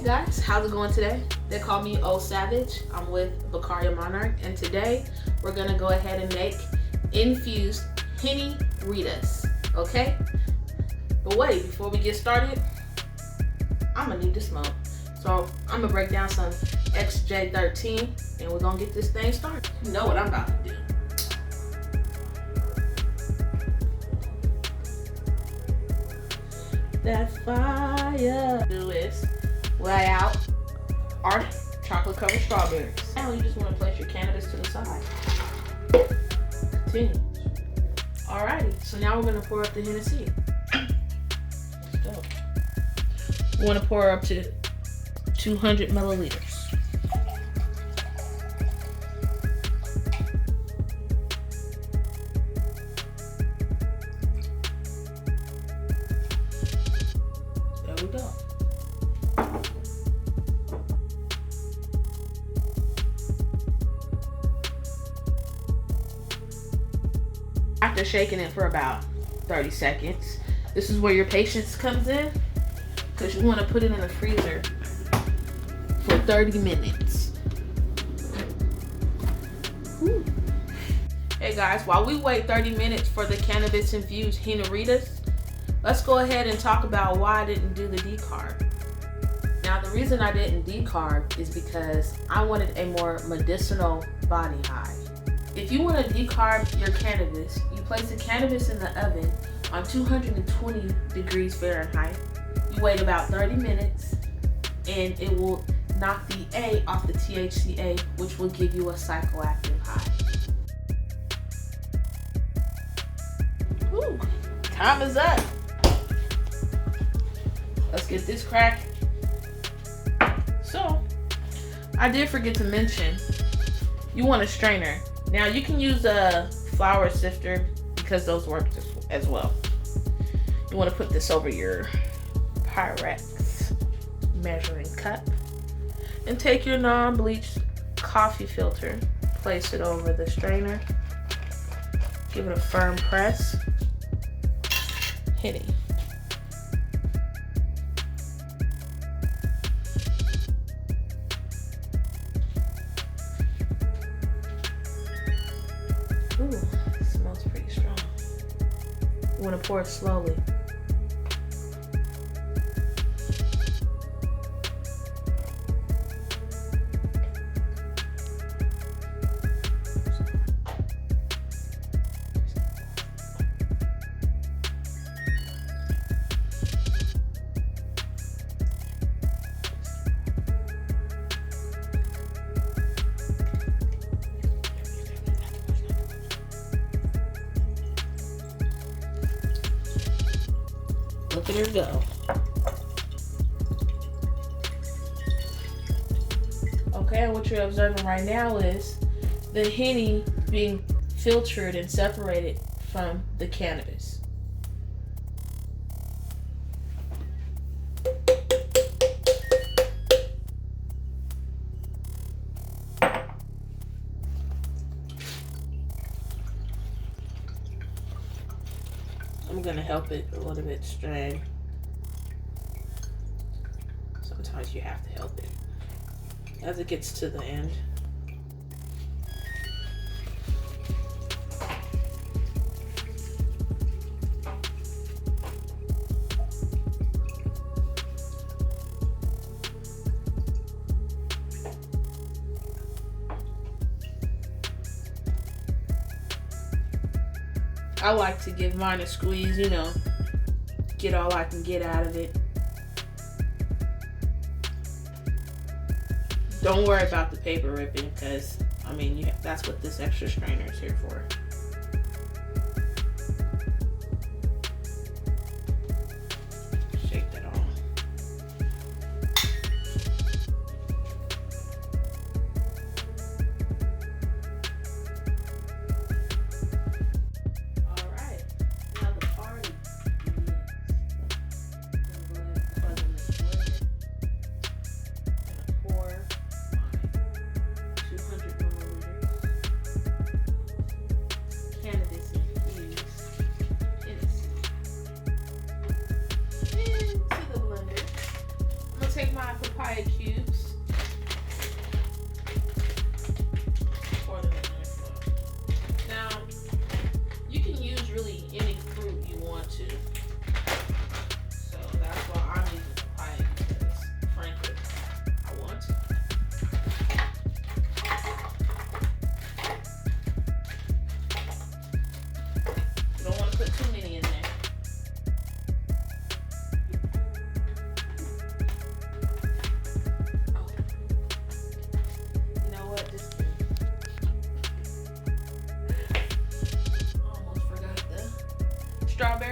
guys, how's it going today? They call me Osavvy. I'm with Vicaria Monarch, and today we're gonna go ahead and make infused Hennyritas, okay? But wait, before we get started, I'm gonna need to smoke. So I'm gonna break down some XJ13 and we're gonna get this thing started. You know what I'm about to do. That's fire. Do is lay out our chocolate covered strawberries. Now you just want to place your cannabis to the side. Continue. Alrighty, so now we're going to pour up the Hennessy. Let's go. We want to pour up to 200 milliliters. There we go. After shaking it for about 30 seconds, this is where your patience comes in, because you want to put it in the freezer for 30 minutes. Whew. Hey guys, while we wait 30 minutes for the cannabis infused Hennyritas, let's go ahead and talk about why I didn't do the decarb. Now, the reason I didn't decarb is because I wanted a more medicinal body high. If you want to decarb your cannabis, you place the cannabis in the oven on 220 degrees Fahrenheit. You wait about 30 minutes and it will knock the A off the THCA, which will give you a psychoactive high. Whew, time is up. Let's get this crack. So, I did forget to mention, you want a strainer. Now you can use a flour sifter because those work as well. You want to put this over your Pyrex measuring cup and take your non-bleached coffee filter, place it over the strainer, give it a firm press, Henny. Ooh, it smells pretty strong. You want to pour it slowly. Look at her go. Okay, and what you're observing right now is the Henny being filtered and separated from the cannabis. I'm gonna help it a little bit strain. Sometimes you have to help it as it gets to the end. I like to give mine a squeeze, you know, get all I can get out of it. Don't worry about the paper ripping, because, I mean, that's what this extra strainer is here for. Shake that off.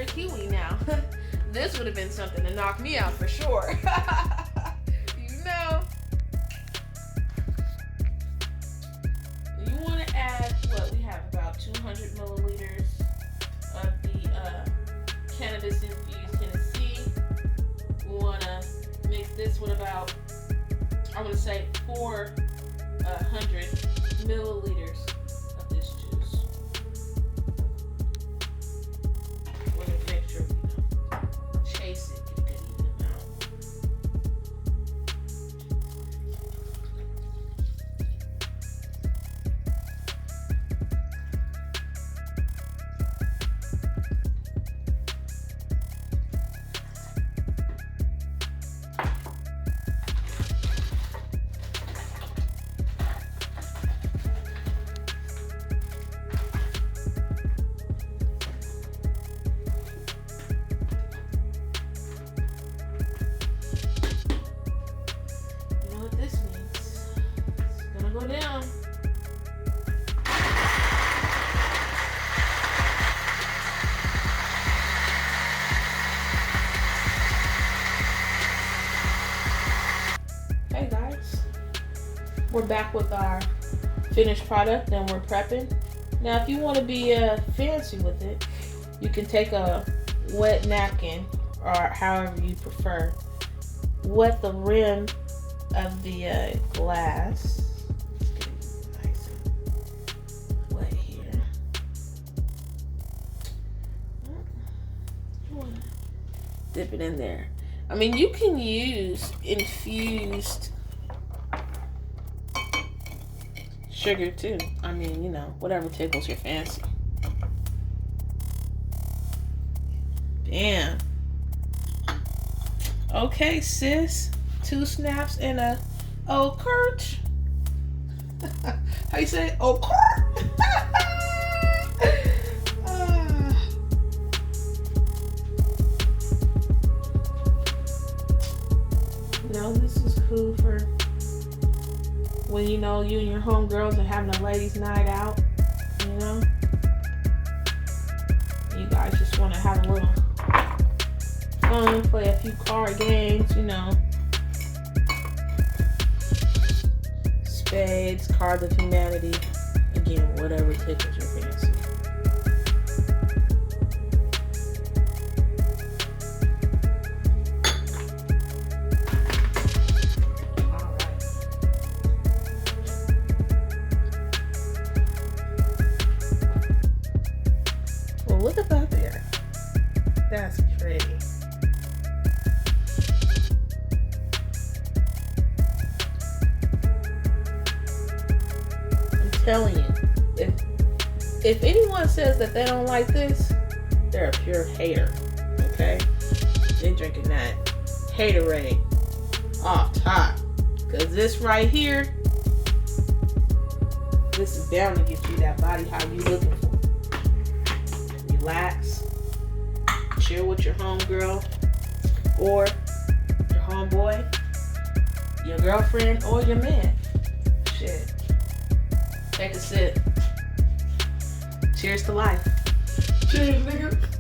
strawberry kiwi now. This would have been something to knock me out for sure. You know. You want to add what we have about 200 milliliters of the Cannabis Infused Hennessy. We want to mix this with about, I want to say 400 milliliters of this juice. We're going to make sure we chase it, get a good even amount. Go down. Hey guys, we're back with our finished product and we're prepping. Now if you want to be fancy with it, you can take a wet napkin or however you prefer, wet the rim of the glass. Dip it in there. I mean, you can use infused sugar too. I mean, you know, whatever tickles your fancy. Bam. Okay, sis. 2 snaps and a oat. How you say it? Oat. This is cool for when you know you and your homegirls are having a ladies' night out, you know? You guys just want to have a little fun, play a few card games, you know? Spades, cards of humanity, again, whatever tickles your fancy. Look at that there. That's pretty. I'm telling you, if anyone says that they don't like this, they're a pure hater. Okay? They're drinking that haterade off top. Because this right here, this is bound to get you that body how you looking for. Relax, chill with your homegirl or your homeboy, your girlfriend or your man. Shit. Take a sip. Cheers to life. Cheers, nigga.